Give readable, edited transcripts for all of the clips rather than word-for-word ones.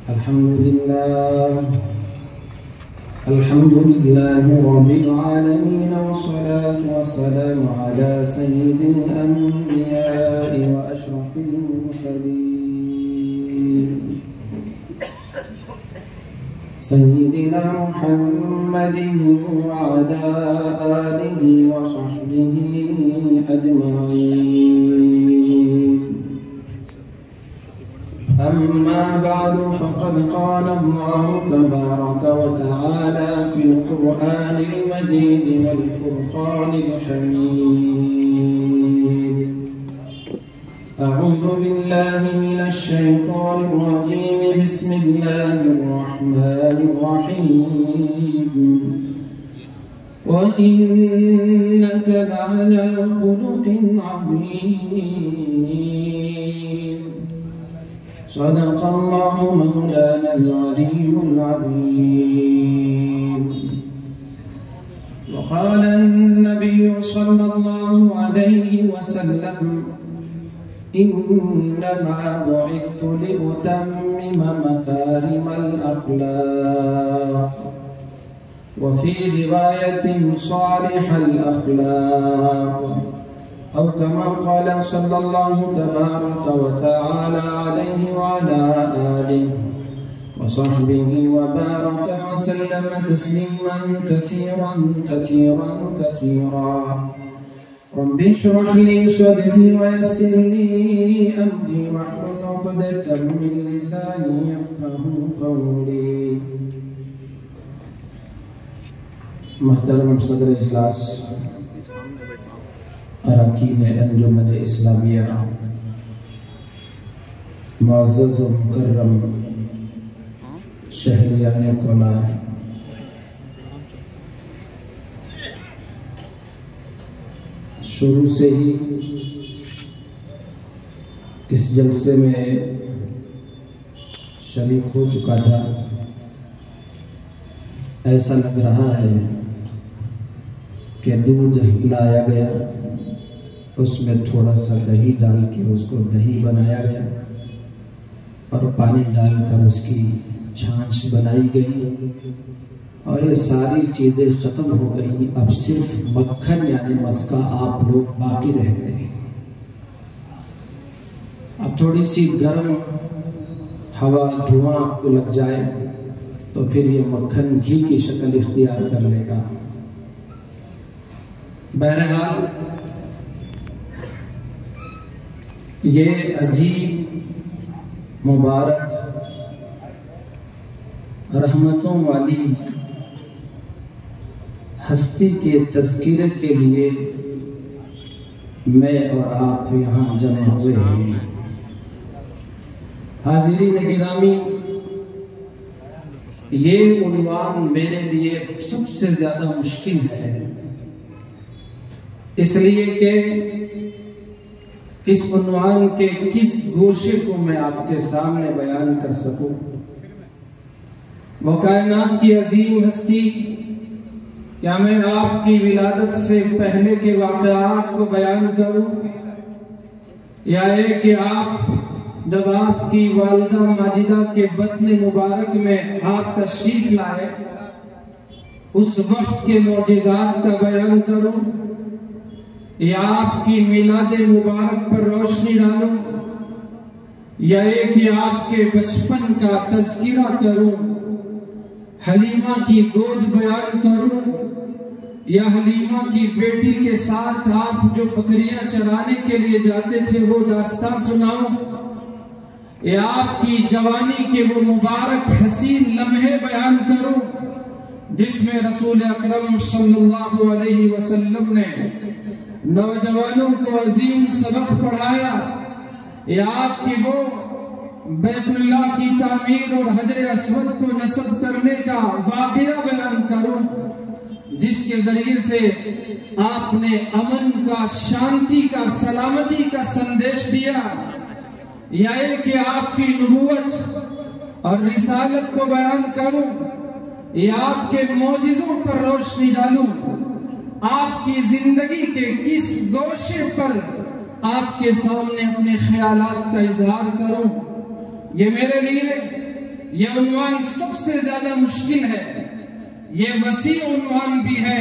الحمد لله رب العالمين، والصلاة والسلام على سيد الأنبياء وأشرف المرسلين سيدنا محمد وعلى آله وصحبه أجمعين. أما بعد، فقد قال الله تبارك وتعالى في القرآن المجيد والفرقان الحميد: أعوذ بالله من الشيطان الرجيم، بسم الله الرحمن الرحيم: وإنك لعلى خلق عظيم. صدق الله مولانا العلي العظيم. وقال النبي صلى الله عليه وسلم: إنما بعثت لأتمم مكارم الأخلاق، وفي رواية صالح الأخلاق، أو كما قال صلى الله تبارك وتعالى عليه وعلى آله وصحبه وبارك وسلم تسليما كثيرا كثيرا كثيرا. رب اشرح لي صدري ويسر لي أمري واحلل عقدة من لساني يفقهوا قولي. محترم صدر اجلاس، اراکین انجمن اسلامیہ، معزز و مکرم شہریان کولار، شروع سے ہی اس جلسے میں شریک ہو چکا تھا. ایسا لگ رہا ہے کہ دودھ لایا گیا، اس میں تھوڑا سا دہی ڈال کے اس کو دہی بنایا گیا، اور پانی ڈال کر اس کی چھانچ بنائی گئی، اور یہ ساری چیزیں ختم ہو گئی. اب صرف مکھن یعنی مسکہ آپ لوگ باقی رہ گئے. اب تھوڑی سی گرم ہوا دھواں آپ کو لگ جائے تو پھر یہ مکھن گھی کی شکل اختیار کر لے گا. بہرحال یہ عظیم مبارک رحمتوں والی ہستی کے تذکرے کے لیے میں اور آپ یہاں جمع ہوئے ہیں. حاضرین گرامی، یہ عنوان میرے لیے سب سے زیادہ مشکل ہے، اس لیے کہ اس عنوان کے کس گوشے کو میں آپ کے سامنے بیان کر سکوں. وہ کائنات کی عظیم ہستی، کیا میں آپ کی ولادت سے پہلے کے واقعات کو بیان کروں، یا کہ آپ جب آپ کی والدہ ماجدہ کے بطن مبارک میں آپ تشریف لائے اس وقت کے معجزات کا بیان کروں، یا آپ کی میلاد مبارک پر روشنی ڈالوں، یا کہ آپ کے بچپن کا تذکرہ کروں، حلیمہ کی گود بیان کروں، یا حلیمہ کی بیٹی کے ساتھ آپ جو بکریاں چرانے کے لیے جاتے تھے وہ داستان سناؤں، یا آپ کی جوانی کے وہ مبارک حسین لمحے بیان کروں جس میں رسول اکرم صلی اللہ علیہ وسلم نے نوجوانوں کو عظیم سبق پڑھایا، یا آپ کی وہ بیت اللہ کی تعمیر اور حجر اسود کو نصب کرنے کا واقعہ بیان کروں جس کے ذریعے سے آپ نے امن کا، شانتی کا، سلامتی کا سندیش دیا، یا کہ آپ کی نبوت اور رسالت کو بیان کروں، یا آپ کے معجزوں پر روشنی ڈالوں، آپ کی زندگی کے کس گوشے پر آپ کے سامنے اپنے خیالات کا اظہار کروں. یہ میرے لیے یہ عنوان سب سے زیادہ مشکل ہے، یہ وسیع عنوان بھی ہے،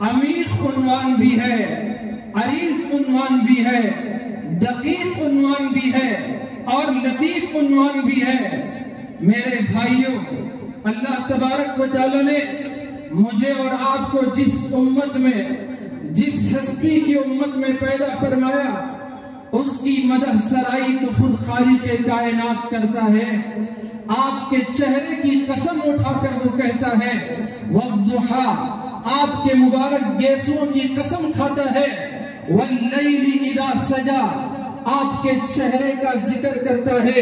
عمیق عنوان بھی ہے، عریض عنوان بھی ہے، دقیق عنوان بھی ہے اور لطیف عنوان بھی ہے۔ میرے بھائیوں، اللہ تبارک و تعالیٰ نے مجھے اور آپ کو جس امت میں، جس ہستی کی امت میں پیدا فرمایا، اس کی مدح سرائی تو خود خالق کائنات کرتا ہے۔ آپ کے چہرے کی قسم اٹھا کر وہ کہتا ہے وَالضُّحَىٰ، آپ کے مبارک گیسوں کی قسم کھاتا ہے وَاللَّيْلِ إِذَا سَجَىٰ، آپ کے چہرے کا ذکر کرتا ہے،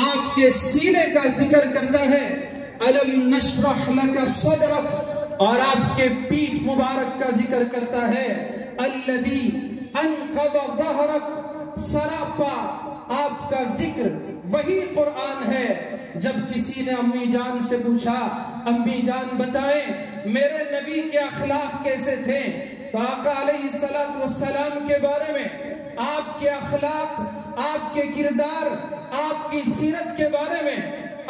آپ کے سینے کا ذکر کرتا ہے أَلَمْ نَشْرَحْ لَكَ صَدْرَكَ، اور آپ کے پیٹھ مبارک کا ذکر کرتا ہے الَّذِي أَنْقَضَ ظَهْرَكَ، سراپا آپ کا ذکر وہی قرآن ہے۔ جب کسی نے امی جان سے پوچھا امی جان بتائیں میرے نبی کے اخلاق کیسے تھے، تو آقا علیہ السلام کے بارے میں، آپ کے اخلاق، آپ کے کردار، آپ کی سیرت کے بارے میں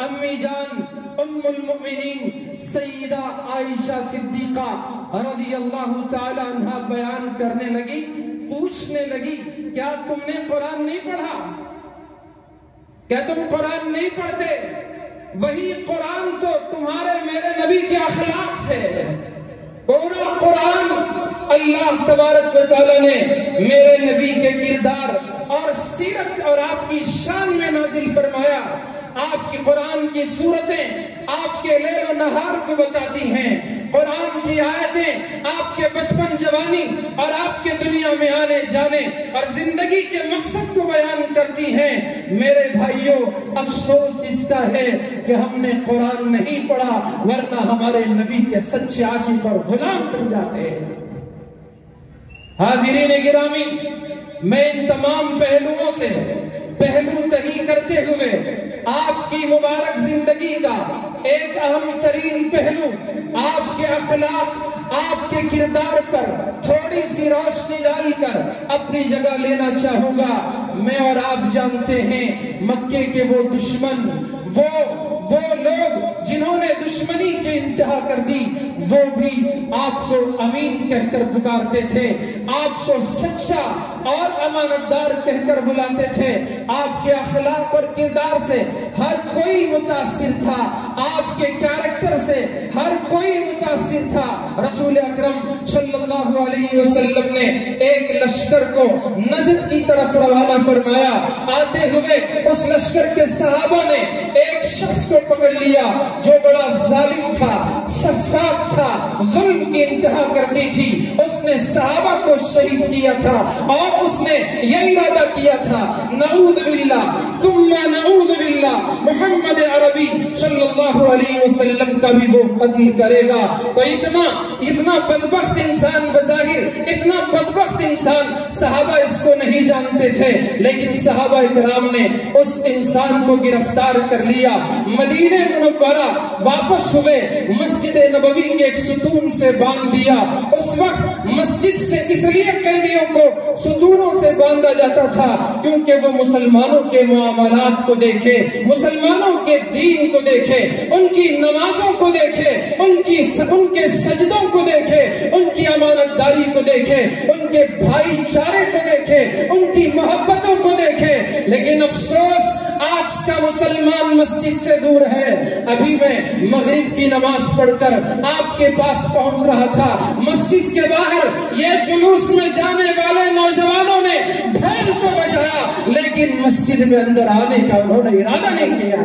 امی جان ام المؤمنین سیدہ عائشہ صدیقہ رضی اللہ تعالی عنہ بیان کرنے لگی، پوچھنے لگی کیا تم نے قرآن نہیں پڑھا؟ کیا تم قرآن نہیں پڑھتے؟ وہی قرآن تو تمہارے میرے نبی کے اخلاق سے، پورا قرآن اللہ تبارک و تعالیٰ نے میرے نبی کے کردار اور سیرت اور آپ کی شان میں نازل فرمایا۔ آپ کی قرآن کی صورتیں آپ کے لیل و نہار کو بتاتی ہیں، قرآن کی آیتیں آپ کے بچپن جوانی اور آپ کے دنیا میں آنے جانے اور زندگی کے مقصد کو بیان کرتی ہیں۔ میرے بھائیوں، افسوس اس کا ہے کہ ہم نے قرآن نہیں پڑھا، ورنہ ہمارے نبی کے سچے عاشق اور غلام بن جاتے ہیں۔ حاضرین گرامی، میں ان تمام پہلوؤں سے پہلو تہی کرتے ہوئے آپ کی مبارک زندگی کا ایک اہم ترین پہلو، آپ کے اخلاق، آپ کے کردار پر تھوڑی سی روشنی ڈال کر اپنی جگہ لینا چاہوں گا۔ میں اور آپ جانتے ہیں مکے کے وہ دشمن، وہ لوگ جنہوں نے دشمنی کی انتہا کر دی، وہ بھی آپ کو امین کہہ کر پکارتے تھے، آپ کو سچا اور امانتدار کہہ کر بلاتے تھے۔ آپ کے اخلاق اور کردار سے ہر کوئی متاثر تھا، آپ کے کیریکٹر سے ہر کوئی متاثر تھا۔ رسول اکرم صلی اللہ علیہ وسلم نے ایک لشکر کو نجد کی طرف روانہ فرمایا۔ آتے ہوئے اس لشکر کے صحابہ نے ایک شخص کو پکڑ لیا جو بڑا ظالم تھا، سفاک تھا، ظلم کی انتہا کر دی تھی۔ اس نے صحابہ کو شہید کیا تھا اور اس نے یہ ارادہ کیا تھا نعوذ باللہ ثم نعوذ باللہ محمد عربی صلی اللہ علیہ وسلم کا بھی وہ قتل کرے گا۔ تو اتنا بدبخت انسان، بظاہر اتنا بدبخت انسان، صحابہ اس کو نہیں جانتے تھے، لیکن صحابہ اکرام نے اس انسان کو گرفتار کر لیا۔ مدینہ منورہ واپس ہوئے، مسجد نبوی کے ایک ستون سے باندھ دیا۔ اس وقت مسجد سے اس لیے قیدیوں کو ستونوں سے باندھا جاتا تھا کیونکہ وہ مسلمانوں کے معاملات کو دیکھے، مسلمانوں کے دین کو دیکھے، ان کی نمازوں کو دیکھے، ان کے سجدوں کو دیکھے، ان کی امانت داری کو دیکھے، ان کے بھائی چارے کو دیکھے، ان کی محبتوں کو دیکھے۔ لیکن افسوس آج کا مسلمان مسجد سے دور ہے۔ ابھی میں مغرب کی نماز پڑھ کر آپ کے پاس پہنچ رہا تھا، مسجد کے باہر یہ جلوس میں جانے والے نوجوانوں نے ڈھول تو بجایا، لیکن مسجد میں اندر آنے کا انہوں نے ارادہ نہیں کیا۔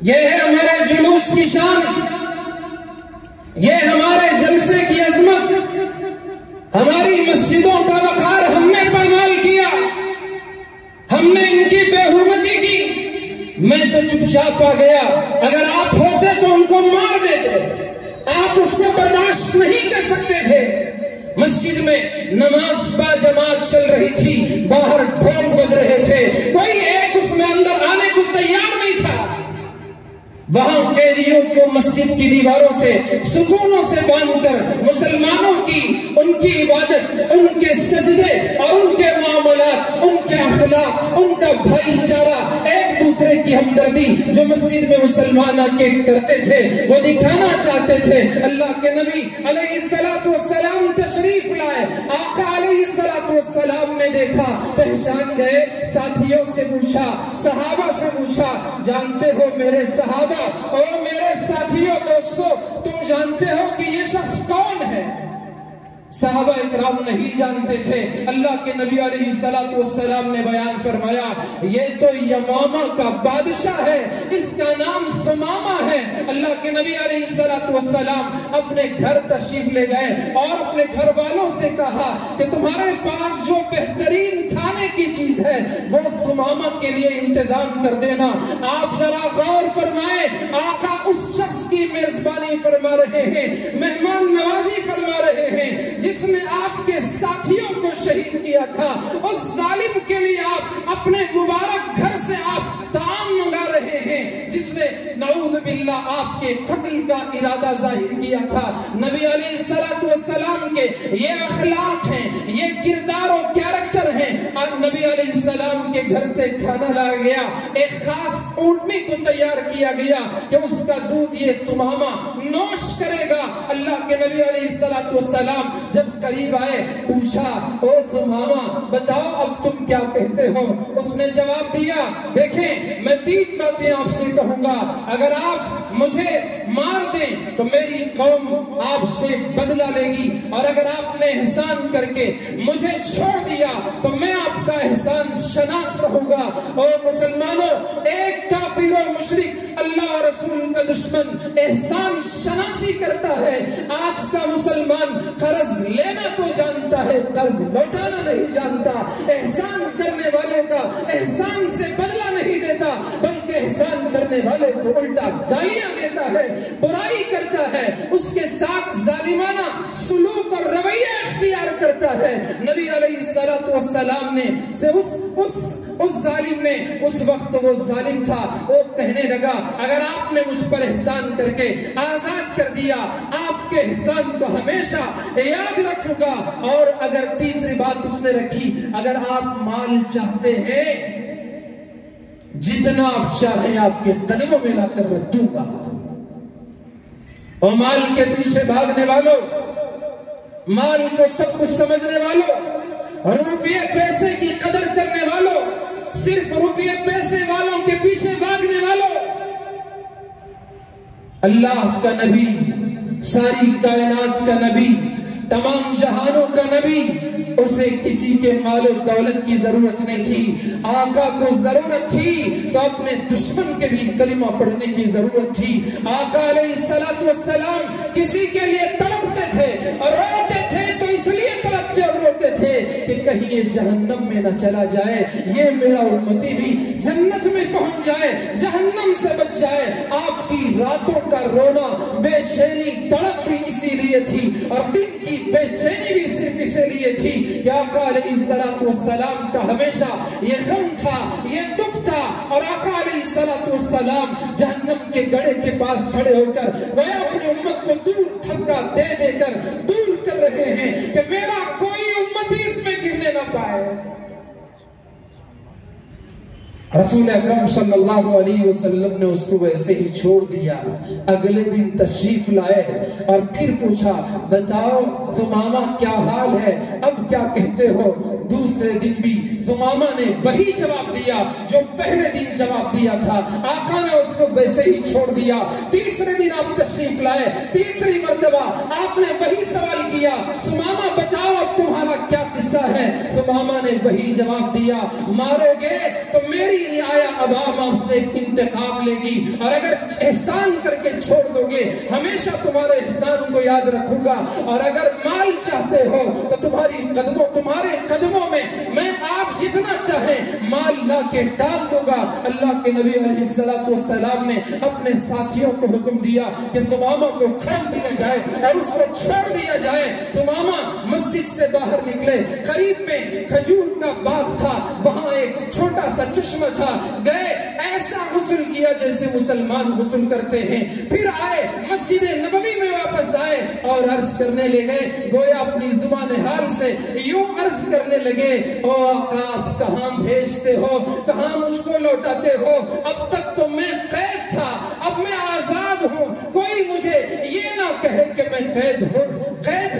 یہ ہے ہمارے جلوس کی شان، یہ ہمارے جلسے کی عظمت، ہماری مسجدوں کا وقار ہم نے پامال کیا، ہم نے ان کی بے حرمتی کی۔ میں تو چپ چاپ آ گیا، اگر آپ ہوتے تو ان کو مار دیتے، آپ اس کو برداشت نہیں کر سکتے تھے۔ مسجد میں نماز با جماعت چل رہی تھی، باہر ڈھول بج رہے تھے، کوئی ایک اس میں اندر آنے کو تیار نہیں تھا۔ وہاں قیدیوں کو مسجد کی دیواروں سے ستونوں سے باندھ کر مسلمانوں کی ان کی عبادت، ان کے سجدے اور ان کے معاملات، ان کے اخلاق، ان کا بھائی چارہ، ایک دوسرے کی ہمدردی جو مسجد میں مسلمان آ کے کرتے تھے وہ دکھانا چاہتے تھے۔ اللہ کے نبی علیہ السلام تشریف لائے، آقا علیہ السلام نے دیکھا، پہچان گئے، ساتھیوں سے پوچھا، صحابہ سے پوچھا، جانتے ہو میرے صحابہ اور میرے ساتھیوں دوستوں، تم جانتے ہو کہ یہ شخص کون ہے؟ صحابہ اکرام نہیں جانتے تھے۔ اللہ کے نبی علیہ السلام نے بیان فرمایا، یہ تو یمامہ کا بادشاہ ہے، اس کا نام ثمامہ ہے۔ اللہ کے نبی علیہ السلام اپنے گھر تشریف لے گئے اور اپنے گھر والوں سے کہا کہ تمہارے پاس جو بہترین کھانے کی چیز ہے وہ ثمامہ کے لیے انتظام کر دینا۔ آپ ذرا غور فرمائیں، آقا اس شخص کی میزبانی فرما رہے ہیں، مہمان نوازی فرما رہے ہیں جس نے آپ کے ساتھیوں کو شہید کیا تھا۔ اس ظالم کے لیے آپ اپنے مبارک گھر سے آپ طعام منگا رہے ہیں جس نے نعوذ باللہ آپ کے قتل کا ارادہ ظاہر کیا تھا۔ نبی علیہ السلام کے یہ اخلاق ہیں، یہ کردار و کیریکٹر ہیں۔ اور نبی علیہ السلام کے گھر سے کھانا لایا گیا، ایک خاص اونٹنی کو تیار کیا گیا کہ اس کا دودھ یہ ثمامہ نوش کرے گا۔ اللہ کے نبی علیہ السلام جب قریب آئے پوچھا، او ثمامہ بتاؤ اب تم کیا کہتے ہو؟ اس نے جواب دیا، دیکھیں میں 3 باتیں آپ سے کہوں گا، اگر آپ مجھے مار دیں تو میری قوم آپ سے بدلہ لے گی، اور اگر آپ نے احسان کر کے مجھے چھوڑ دیا تو میں آپ کا احسان شناس رہوں گا۔ اور مسلمانوں، ایک کافر و مشرک اللہ و رسول کا دشمن احسان شناسی کرتا ہے۔ آج کا مسلمان قرض لینا تو جانتا ہے، قرض لوٹانا نہیں جانتا۔ احسان کرنے والے کا احسان سے بدلہ نہیں دیتا، بلکہ احسان کرنے والے کو الٹا گالیاں دیتا ہے، برائی کرتا ہے، اس کے ساتھ ظالمانہ سلوک اور رویہ اختیار کرتا ہے۔ نبی علیہ السلام نے اس ظالم نے، اس وقت وہ ظالم تھا، وہ کہنے لگا اگر آپ نے مجھ پر احسان کر کے آزاد کر دیا، آپ کے احسان کو ہمیشہ یاد رکھوں گا۔ اور اگر تیسری بات اس نے رکھی، اگر آپ مال چاہتے ہیں جتنا آپ چاہیں آپ کے قدموں میں لا کر رکھ دوں گا۔ اور مال کے پیچھے بھاگنے والوں، مال کو سب کچھ سمجھنے والوں، روپیے پیسے کی قدر کرنے والوں، صرف روپیے پیسے والوں کے پیچھے بھاگنے والوں، اللہ کا نبی، ساری کائنات کا نبی، تمام جہانوں کا نبی، اسے کسی کے مال و دولت کی ضرورت نہیں تھی۔ آقا کو ضرورت تھی تو اپنے دشمن کے بھی کلمہ پڑھنے کی ضرورت تھی۔ آقا علیہ السلام کسی کے لیے تڑپتے تھے اور روتے تھے تو اس لیے تڑپتے اور روتے تھے کہ کہیں یہ جہنم میں نہ چلا جائے، یہ میرا امتی بھی جنت میں پہنچ جائے، جہنم سے بچ جائے۔ آپ کی راتوں کا رونا، بے چینی، تڑپ بھی اسی لیے تھی، اور دن کی بے چینی بھی صرف اسی لیے تھی کہ آقا علیہ السلام کا ہمیشہ یہ غم تھا، یہ دکھ تھا۔ اور آقا علیہ السلام جہنم کے گڑھے کے پاس کھڑے ہو کر گویا اپنی امت کو دور دھکا دے دے کر دور کر رہے ہیں کہ میرا کوئی امتی اس میں گرنے نہ پائے۔ رسول اکرم صلی اللہ علیہ وسلم نے اس کو ویسے ہی چھوڑ دیا۔ اگلے دن تشریف لائے اور پھر پوچھا، بتاؤ ثمامہ کیا حال ہے، اب کیا کہتے ہو؟ دوسرے دن بھی ثمامہ نے وہی جواب دیا جو پہلے دن جواب دیا تھا۔ آقا نے اس کو ویسے ہی چھوڑ دیا۔ تیسرے دن آپ تشریف لائے، تیسری مرتبہ آپ نے وہی سوال کیا، ثمامہ بتاؤ اب تمہارا کیا قصہ ہے؟ ثمامہ نے وہی جواب دیا، مارو گے تو میری رعایا عوام آپ سے انتقام لے گی، اور اگر احسان کر کے چھوڑ دو گے ہمیشہ تمہارے احسان کو یاد رکھوں گا، اور اگر مال چاہتے ہو تو تمہارے قدموں میں میں آپ جتنا چاہیں مال لا کے ڈال دوں گا۔ اللہ کے نبی علیہ السلام نے اپنے ساتھیوں کو حکم دیا کہ ثمامہ کو کھول دیا جائے اور اس کو چھوڑ دیا جائے۔ ثمامہ مسجد سے باہر نکلے، قریب میں کھجور کا باغ تھا، وہاں ایک چھوٹا سا چشمہ تھا، گئے ایسا غسل کیا جیسے مسلمان غسل کرتے ہیں، پھر آئے مسجد نبوی میں واپس آئے اور عرض کرنے لگے، گویا اپنی زبان حال سے یوں عرض کرنے لگے، او آقا آپ کہاں بھیجتے ہو، کہاں مجھ کو لوٹاتے ہو، اب تک تو میں قید تھا، اب میں آزاد ہوں، کوئی مجھے یہ نہ کہے کہ میں قید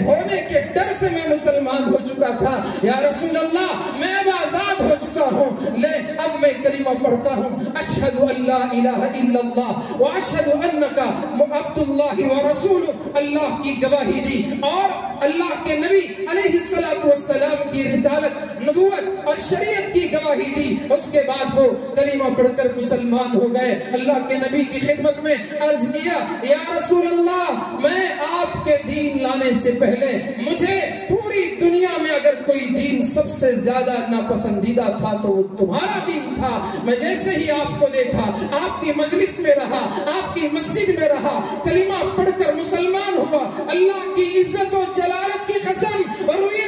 ہونے کے ڈر سے میں مسلمان ہو چکا تھا، یا رسول اللہ میں اب آزاد ہو چکا ہوں، لے اب میں کلمہ پڑھتا ہوں، اشہد ان لا الہ الا اللہ واشہد انک عبد اللہ ورسول، اللہ کی گواہی دی اور اللہ کے نبی علیہ السلام کی رسالت، نبوت اور شریعت کی گواہی دی، اس کے بعد وہ کلمہ پڑھ کر مسلمان ہو گئے، اللہ کے نبی کی خدمت میں عرض کیا، یا رسول اللہ میں آپ کے دین لانے سے پہلے مجھے پوری دنیا میں اگر کوئی دین سب سے زیادہ ناپسندیدہ تھا تو وہ تمہارا دین تھا، میں جیسے ہی آپ کو دیکھا، آپ کی مجلس میں رہا، آپ کی مسجد میں رہا، کلمہ پڑھ کر مسلمان ہوا، اللہ کی عزت و جلالت کی قسم، روئے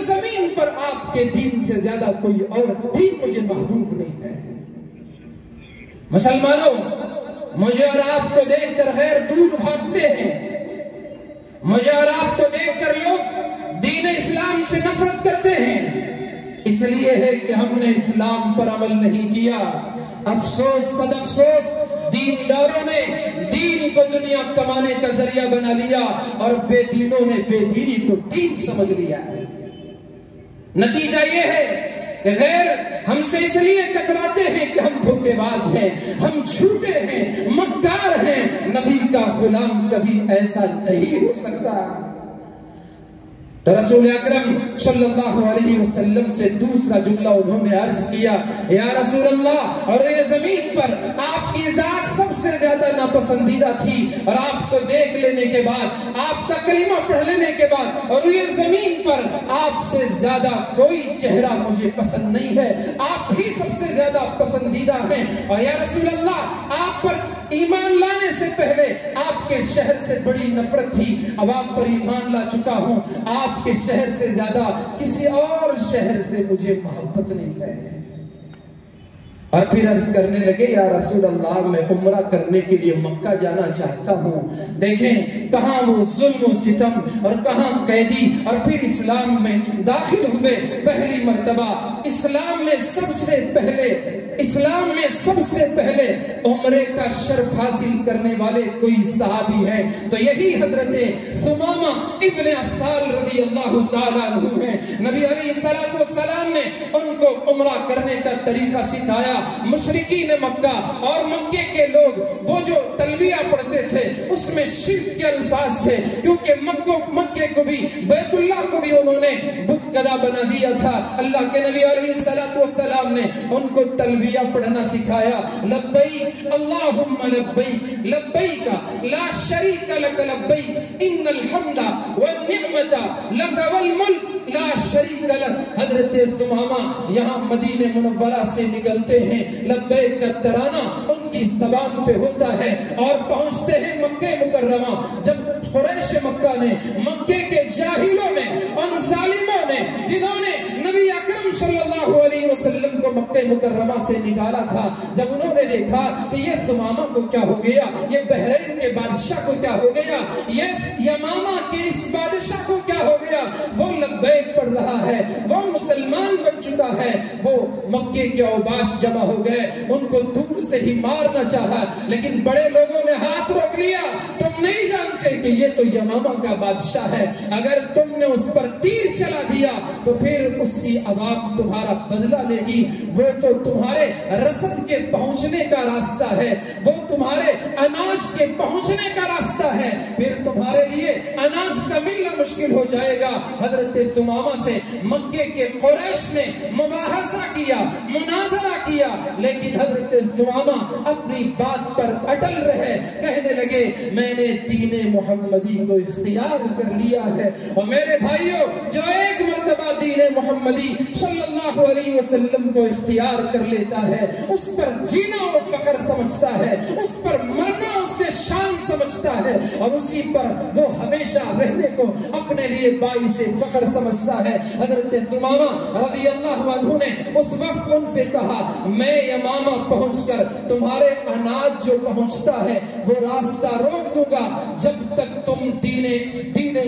زمین پر آپ کے دین سے زیادہ کوئی اور دین مجھے محبوب نہیں ہے۔ مسلمانوں، مجھے اور آپ کو دیکھ کر غیر دور بھاگتے ہیں، مجھے اور آپ کو دیکھ کر لوگ دین اسلام سے نفرت کرتے ہیں، اس لیے ہے کہ ہم نے اسلام پر عمل نہیں کیا۔ افسوس صد افسوس، دینداروں نے دین کو دنیا کمانے کا ذریعہ بنا لیا اور بے دینوں نے بے دینی کو دین سمجھ لیا۔ نتیجہ یہ ہے کہ غیر ہم سے اس لیے کتراتے ہیں کہ ہم دھوکے باز ہیں، ہم جھوٹے ہیں، مکار ہیں، نبی کا غلام کبھی ایسا نہیں ہو سکتا۔ تو رسول اکرم صلی اللہ علیہ وسلم سے دوسرا جملہ انہوں نے عرض کیا، یا رسول اللہ اور یہ زمین پر آپ کی ذات سب سے زیادہ ناپسندیدہ تھی، اور آپ کو دیکھ لینے کے بعد، آپ کا کلمہ پڑھ لینے کے بعد، اور یہ زمین پر آپ سے زیادہ کوئی چہرہ مجھے پسند نہیں ہے، آپ ہی سب سے زیادہ پسندیدہ ہیں، اور یا رسول اللہ آپ پر ایمان لانے سے پہلے آپ کے شہر سے بڑی نفرت تھی، اب آپ پر ایمان لا چکا ہوں، آپ کے شہر سے زیادہ کسی اور شہر سے مجھے محبت نہیں ہے۔ اور پھر عرض کرنے لگے، یا رسول اللہ میں عمرہ کرنے کے لیے مکہ جانا چاہتا ہوں، دیکھیں کہاں وہ ظلم و ستم اور کہاں قیدی، اور پھر اسلام میں داخل ہوئے، پہلی مرتبہ اسلام میں سب سے پہلے عمرے کا شرف حاصل کرنے والے کوئی صحابی ہیں تو یہی حضرت ثمامہ ابن عفال رضی اللہ تعالیٰ عنہ ہیں۔ نبی علیہ السلام نے ان کو عمرہ کرنے کا طریقہ سکھایا۔ مشرکین مکہ اور مکے کے لوگ وہ جو تلبیہ پڑھتے تھے اس میں شرک کے الفاظ تھے، کیونکہ مکے کو بھی بیت اللہ کو بھی انہوں نے بت قدا بنا دیا تھا۔ اللہ کے نبی علیہ السلام نے ان کو تلبیہ پڑھنا سکھایا، لبیک اللہم لبیک لبیک لا شریک لک لبیک ان الحمد والنعمت لک والملک لا شریک لک۔ حضرت ثمامہ یہاں مدینہ منورہ سے نکلتے ہیں، لبیک کا ترانہ ان کی زبان پہ ہوتا ہے اور پہنچتے ہیں مکہ مکرمہ۔ جب قریش مکہ نے، مکے کے جاہلوں نے، ان ظالموں نے جنہوں نے نبی اکرم صلی اللہ علیہ وسلم کو مکہ مکرمہ سے نکالا تھا، جب انہوں نے دیکھا کہ یہ ثمامہ کو کیا ہو گیا، یہ بحرین کے بادشاہ کو کیا ہو گیا، یہ یمامہ کے اس بادشاہ کو کیا ہو گیا، وہ لبیک پڑھ رہا ہے، وہ مسلمان بن چکا ہے، وہ مکے کے اوباش جمع ہو گئے، ان کو دور سے ہی مارنا چاہا، لیکن بڑے لوگوں نے ہاتھ روک لیا۔ تم نہیں جانتے کہ یہ تو یمامہ کا بادشاہ ہے، اگر تم نے اس پر تیر چلا دیا تو پھر اس کی عوام تمہارا بدلہ لے گی، وہ تو تمہارے رسد کے پہنچنے کا راستہ ہے، وہ تمہارے اناج کے پہنچنے کا راستہ ہے، پھر تمہارے لیے اناج کا ملنا مشکل ہو جائے گا۔ حضرت ثمامہ سے مکے کے قریش نے مباحثہ کیا، مناظرہ کیا، لیکن حضرت ثمامہ اپنی بات پر اٹل رہے، کہنے لگے میں نے دین محمدی کو اختیار کر لیا ہے۔ اور میرے بھائیوں، جو ایک مرتبہ دین محمدی صلی اللہ علیہ وسلم کو اختیار کر لیتا ہے، اس پر جینا وہ فخر سمجھتا ہے، اس پر مرنا اس سے شان سمجھتا ہے اور اسی پر وہ ہمیشہ رہنے کو اپنے لیے باعث فخر سمجھتا ہے۔ حضرت ثمامہ رضی اللہ عنہ نے اس وقت ان سے کہا میں یمامہ پہنچ کر تمہارے اناج جو پہنچتا ہے وہ راستہ روک دوں گا جب تک تم دین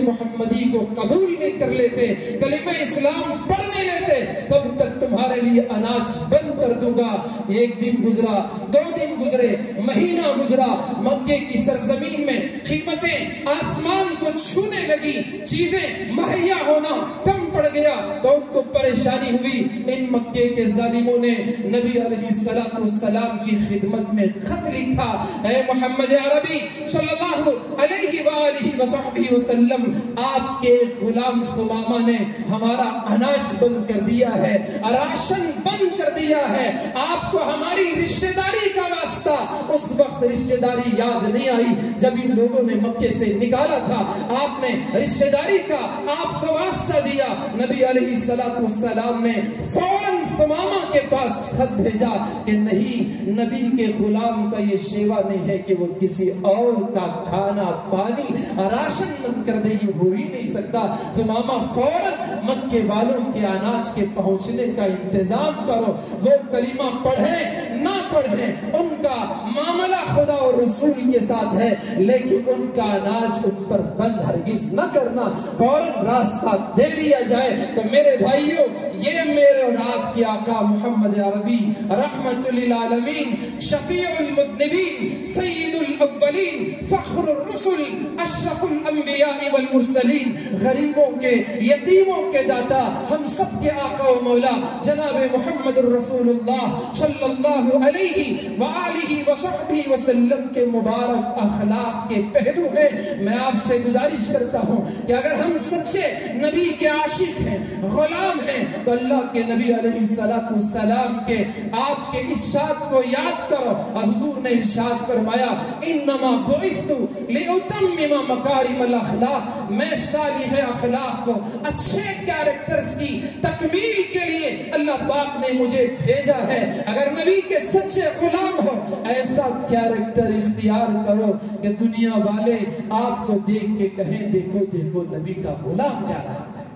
محمدی کو قبول نہیں کر لیتے، کلمہ اسلام پڑھنے لیتے، تب تک تمہارے لیے اناج بند کر دوں گا۔ ایک دن گزرا، 2 دن گزرے، مہینہ گزرا، مکے کی سرزمین میں قیمتیں آسمان کو چھونے لگی، چیزیں مہیا ہونا کم پڑ گیا تو ان کو پریشانی ہوئی۔ ان مکے کے ظالموں نے نبی علیہ السلام کی خدمت میں خط لکھا، اے محمد عربی صلی اللہ علیہ وآلہ وصحبہ وسلم، آپ کے غلام ثمامہ نے ہمارا اناج بند کر دیا ہے، راشن بند کر دیا ہے، آپ کو ہماری رشتہ داری کا واسطہ۔ اس وقت رشتہ داری یاد نہیں آئی جب ان لوگوں نے مکے سے نکالا تھا، آپ نے رشتہ داری کا آپ کو واسطہ دیا۔ نبی علیہ السلام نے فوراً ثمامہ کے پاس خط بھیجا کہ نہیں، نبی کے غلام کا یہ شیوا نہیں ہے کہ وہ کسی اور کا کھانا پانی راشن بند کر دے، یہ ہو ہی نہیں سکتا۔ ثمامہ فوراً مکے والوں کے اناج کے پہنچنے کا انتظام کرو، وہ کلمہ پڑھیں نہ پڑھیں ان کا معاملہ خدا اور رسول کے ساتھ ہے، لیکن ان کا اناج ان پر بند ہرگز نہ کرنا، فوراً راستہ دے دیا جائے۔ تو میرے بھائیوں، یہ میرے اور آپ کے آقا محمد عربی رحمت للعالمین، شفیع المذنبین، سید الاولین، فخر الرسل، اشرف الانبیاء والمرسلین، غریبوں کے یتیموں کے داتا، ہم سب کے آقا و مولا جناب محمد الرسول اللہ صلی اللہ علیہ وآلہ وصحبہ وسلم کے مبارک اخلاق کے پہلو ہیں۔ میں آپ سے گزارش کرتا ہوں کہ اگر ہم سچے نبی کے عاشق ہیں، غلام ہیں، تو اللہ کے نبی علیہ السلام کے آپ کے ارشاد کو یاد کرو۔ اور حضور نے ارشاد فرمایا انما بعثت لأتمم مکارم الاخلاق، میں صالح اخلاق کو، اچھے کیریکٹرز کی تکمیل کے لیے اللہ پاک نے مجھے بھیجا ہے۔ اگر نبی کے سچے غلام ہو، ایسا کیریکٹر اختیار کرو کہ دنیا والے آپ کو دیکھ کے کہیں دیکھو دیکھو نبی کا غلام جا رہا ہے۔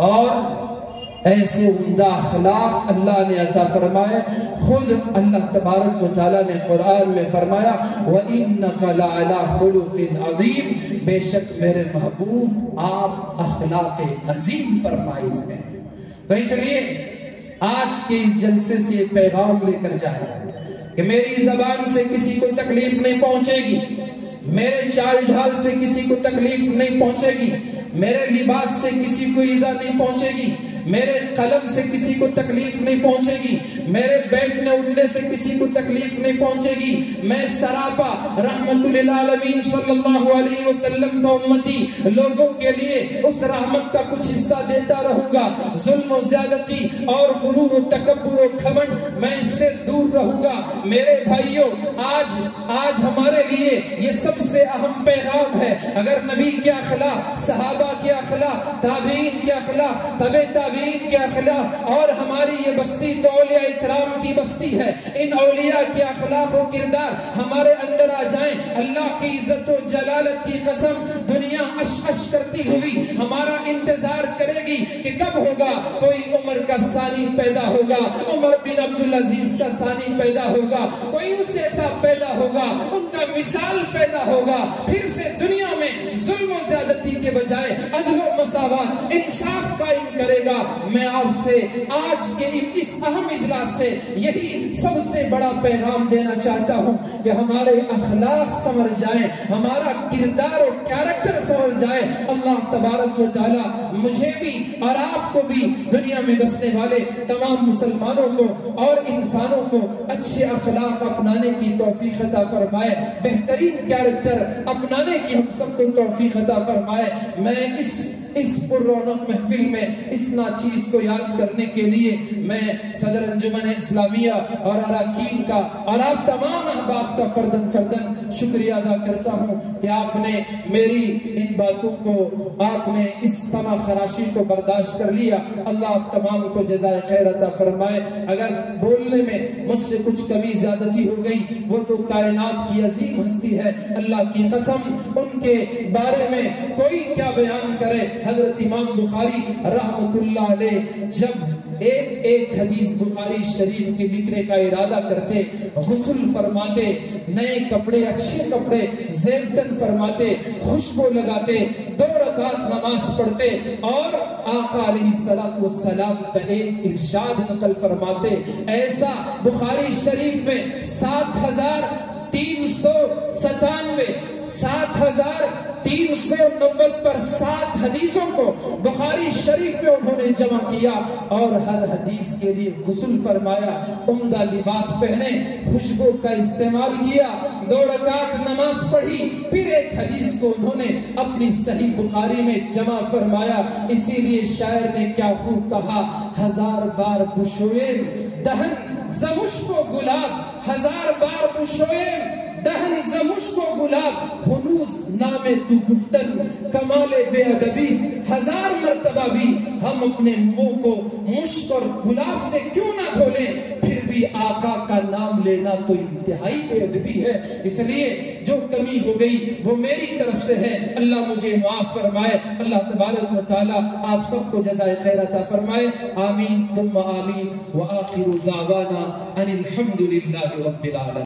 اور ایسے عمدہ اخلاق اللہ نے عطا فرمائے۔ خود اللہ تبارک و تعالیٰ نے قرآن میں فرمایا وَإِنَّكَ لَعَلَىٰ خُلُقٍ عَظِيمٍ، بے شک میرے محبوب آپ اخلاق عظیم پر فائز ہیں۔ تو اس لیے آج کے اس جلسے سے یہ پیغام لے کر جائیں کہ میری زبان سے کسی کو تکلیف نہیں پہنچے گی، میرے چال ڈھال سے کسی کو تکلیف نہیں پہنچے گی، میرے لباس سے کسی کو ایذا نہیں پہنچے گی، میرے قلم سے کسی کو تکلیف نہیں پہنچے گی، میرے بیٹھنے اٹھنے سے کسی کو تکلیف نہیں پہنچے گی۔ میں سراپا رحمت للعالمین صلی اللہ علیہ وسلم کا امتی لوگوں کے لیے اس رحمت کا کچھ حصہ دیتا رہوں گا۔ ظلم و زیادتی اور غرور و تکبر و گھمنڈ میں اس سے دور رہوں گا۔ میرے بھائیوں، آج ہمارے لیے یہ سب سے اہم پیغام ہے۔ اگر نبی کے اخلاق، صحابہ کے اخلاق، تابعین کے اخلاق، تابعین کے اخلاق اور ہماری یہ بستی تو اولیاء اکرام کی بستی ہے، ان اولیاء کے اخلاق و کردار ہمارے اندر آ جائیں، اللہ کی عزت و جلالت کی قسم دنیا اش اش کرتی ہوئی ہمارا انتظار کرے گی کہ کب ہوگا کوئی عمر کا ثانی پیدا ہوگا، عمر بن عبدالعزیز کا ثانی پیدا ہوگا، کوئی اس ایسا پیدا ہوگا، ان کا مثال پیدا ہوگا، پھر سے دنیا میں ظلم و زیادتی کے بجائے عدل و مساوات، انصاف قائم کرے گا۔ میں آپ سے آج کے اس اہم اجلاس سے یہی سب سے بڑا پیغام دینا چاہتا ہوں کہ ہمارے اخلاق سنور جائیں، ہمارا کردار و کیریکٹر سنور جائے۔ اللہ تبارک و تعالی مجھے بھی اور آپ کو بھی، دنیا میں بسنے والے تمام مسلمانوں کو اور انسانوں کو اچھے اخلاق اپنانے کی توفیق عطا فرمائے، بہترین کیریکٹر اپنانے کی ہم سب کو توفیق عطا فرمائے۔ میں اس اس پر رونق محفل میں اس ناچیز کو یاد کرنے کے لیے میں صدر انجمن اسلامیہ اور اراکین کا اور آپ تمام احباب کا فردن فردن شکریہ ادا کرتا ہوں کہ آپ نے میری ان باتوں کو، آپ نے اس سما خراشی کو برداشت کر لیا۔ اللہ آپ تمام کو جزائے خیر عطا فرمائے۔ اگر بولنے میں مجھ سے کچھ کمی زیادتی ہو گئی وہ تو کائنات کی عظیم ہستی ہے، اللہ کی قسم ان کے بارے میں کوئی کیا بیان کرے۔ حضرت امام بخاری رحمت اللہ علیہ جب ایک حدیث بخاری شریف کی لکھنے کا ارادہ کرتے، غسل فرماتے، نئے کپڑے، اچھے کپڑے زیبتن فرماتے، خوشبو لگاتے، 2 رکعت نماز پڑھتے اور آقا علیہ السلام کا ایک ارشاد نقل فرماتے۔ ایسا بخاری شریف میں 7,390 پر 7 حدیثوں کو بخاری شریف میں انہوں نے جمع کیا اور ہر حدیث کے لیے غسل فرمایا، عمدہ لباس پہنے، خوشبو کا استعمال کیا، 2 رکعت نماز پڑھی، پھر ایک حدیث کو انہوں نے اپنی صحیح بخاری میں جمع فرمایا۔ اسی لیے شاعر نے کیا خوب کہا، 1000 بار بشویم دہن زمشک و گلاب، 1000 بار بشویم دہن زمشک و گلاب، ہنوز نام تو گفتن کمال بے ادبی، 1000 مرتبہ بھی ہم اپنے منہ کو مشک اور گلاب سے کیوں نہ دھو لیں، پھر بھی آقا کا نام لینا تو انتہائی بے ادبی ہے۔ اس لیے جو کمی ہو گئی وہ میری طرف سے ہے، اللہ مجھے معاف فرمائے۔ اللہ تبارک و تعالی آپ سب کو جزائے خیر عطا فرمائے، آمین ثم آمین، وآخر دعوانا ان الحمد للہ رب العالمین۔